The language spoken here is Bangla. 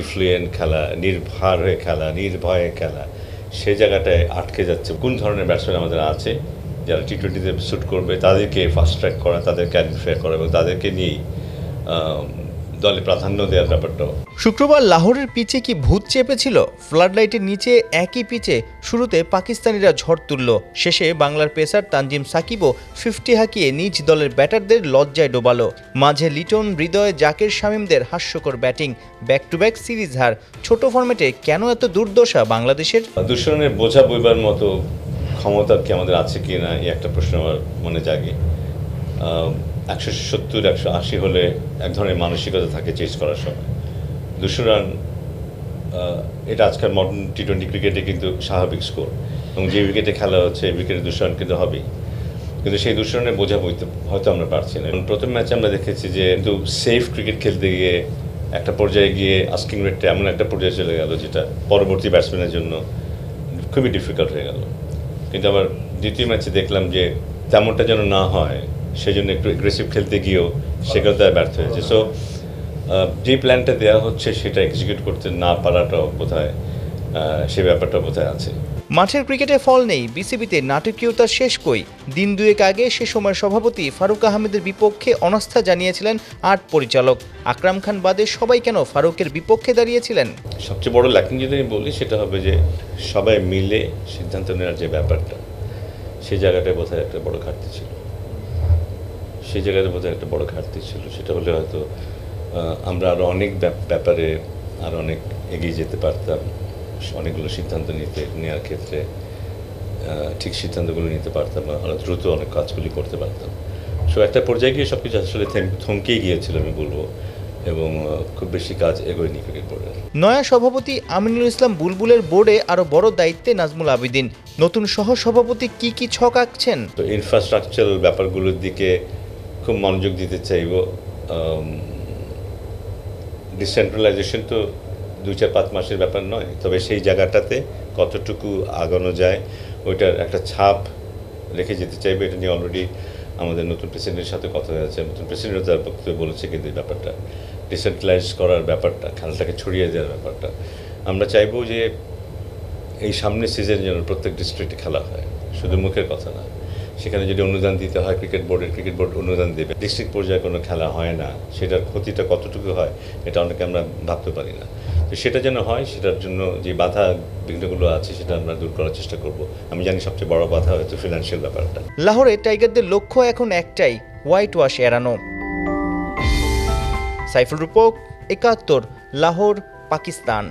ফ্লুয়েন্ট খেলা, নির্ভর হয়ে খেলা, নির্ভয়ে খেলা, সে জায়গাটায় আটকে যাচ্ছে। কোন ধরনের ব্যাটসম্যান আমাদের আছে যারা টি-20তে শ্যুট করবে, তাদেরকে ফাস্ট ট্র্যাক করা, তাদেরকে আইডেন্টিফাই করা এবং তাদেরকে নিয়েই দলে প্রাধান্য দেওয়ার ব্যাপারটাও। শুক্রবার লাহোরের পিচে কি ভূত চেপেছিল? ফ্লাডলাইটের নিচে একই পিচে শুরুতে পাকিস্তানিরা ঝড় তুলল, শেষে বাংলার পেসার তানজিম সাকিবও 50 হাঁকিয়ে নিজ দলের ব্যাটারদের লজ্জায় ডোবালো। মাঝে লিটন, হৃদয়, জাকির, শামীমদের হাস্যকর batting, back to back series হার। ছোট ফরম্যাটে কেন এত দুর্দশা বাংলাদেশের? দুশনের বোঝা বইবার মতো ক্ষমতা কি আমাদের আছে কি না, এই একটা প্রশ্ন আমার মনে জাগে। 170, 180 হলে এক ধরনের মানসিকতা থাকে চেস করার সময়। 200 রান এটা আজকাল মডার্ন টি-20 ক্রিকেটে কিন্তু স্বাভাবিক স্কোর, এবং যে উইকেটে খেলা হচ্ছে উইকেটে 200 রান কিন্তু হবেই, কিন্তু সেই 200 রানের বোঝা বইতে হয়তো আমরা পারছি না। প্রথম ম্যাচে আমরা দেখেছি যে কিন্তু সেফ ক্রিকেট খেলতে গিয়ে একটা পর্যায়ে গিয়ে আস্কিং রেটটা এমন একটা পর্যায়ে চলে গেল যেটা পরবর্তী ব্যাটসম্যানের জন্য খুবই ডিফিকাল্ট হয়ে গেল। কিন্তু আবার দ্বিতীয় ম্যাচে দেখলাম যে তেমনটা যেন না হয়, সেজন্য একটু এগ্রেসিভ খেলতে গিয়েও সেখানে তারা ব্যর্থ হয়েছে। সো যে প্ল্যানটা দেওয়া হচ্ছে সেটা এক্সিকিউট করতে না পারাটাও বোধহয় সে ব্যাপারটা বোধহয় আছে। মাঠের ক্রিকেটে ফল নেই, বিসিবিতে নাটকীয়তার শেষ কই? দিন দুয়েক আগে সে সময় সভাপতি ফারুক আহমেদের বিপক্ষে অনাস্থা জানিয়েছিলেন 8 পরিচালক। আকরাম খান বাদে সবাই কেন ফারুকের বিপক্ষে দাঁড়িয়েছিলেন? সবচেয়ে বড় ল্যাকিং যদি আমি বলি সেটা হবে যে সবাই মিলে সিদ্ধান্ত নেওয়ার যে ব্যাপারটা, সেই জায়গাটায় বোধহয় একটা বড় ঘাটতি ছিল। সেটা হলে হয়তো আমরা আরও অনেক ব্যাপারে আরও অনেক এগিয়ে যেতে পারতাম, অনেকগুলো সিদ্ধান্ত নেওয়ার ক্ষেত্রে ঠিক সিদ্ধান্তগুলো নিতে পারতাম, আরও দ্রুত অনেক কাজগুলি করতে পারতাম। সো একটা পর্যায়ে গিয়ে সব কিছু আসলে থমকেই গিয়েছিল আমি বলবো, এবং খুব বেশি কাজ এগোয়নি ক্রিকেট বোর্ডের। নয়া সভাপতি আমিনুল ইসলাম বুলবুলের বোর্ডে আরও বড় দায়িত্বে নাজমুল আবিদিন। নতুন সহসভাপতি কি ছক আঁকছেন? তো ইনফ্রাস্ট্রাকচারাল ব্যাপারগুলোর দিকে খুব মনোযোগ দিতে চাইব। ডিসেন্ট্রালাইজেশন তো 2-4-5 মাসের ব্যাপার নয়, তবে সেই জায়গাটাতে কতটুকু আগানো যায় ওইটার একটা ছাপ রেখে যেতে চাইবে। এটা নিয়ে অলরেডি আমাদের নতুন প্রেসিডেন্টের সাথে কথা হয়েছে, নতুন প্রেসিডেন্টও তার বক্তব্য বলেছে। কিন্তু এই ব্যাপারটা ডিসেন্ট্রালাইজ করার ব্যাপারটা, খেলাটাকে ছড়িয়ে দেওয়ার ব্যাপারটা, আমরা চাইবো যে এই সামনের সিজন যেন প্রত্যেক ডিস্ট্রিক্টে খেলা হয়, শুধু মুখের কথা না। সেখানে যদি অনুদান দিতে হয় ক্রিকেট বোর্ড অনুদান দেবে। ডিস্ট্রিক্ট পর্যায়ে কোনো খেলা হয় না, সেটার ক্ষতিটা কতটুকু হয় এটা অনেকে আমরা ভাবতে পারি না। তো সেটা যেন হয়, সেটার জন্য যে বাধা বিঘ্নগুলো আছে সেটা আমরা দূর করার চেষ্টা করব। আমি জানি সবচেয়ে বড় বাধা হয়তো ফিনান্সিয়াল ব্যাপারটা। লাহোরে টাইগারদের লক্ষ্য এখন একটাই, হোয়াইট ওয়াশ এড়ানো। সাইফুল রূপক, 71, লাহোর, পাকিস্তান।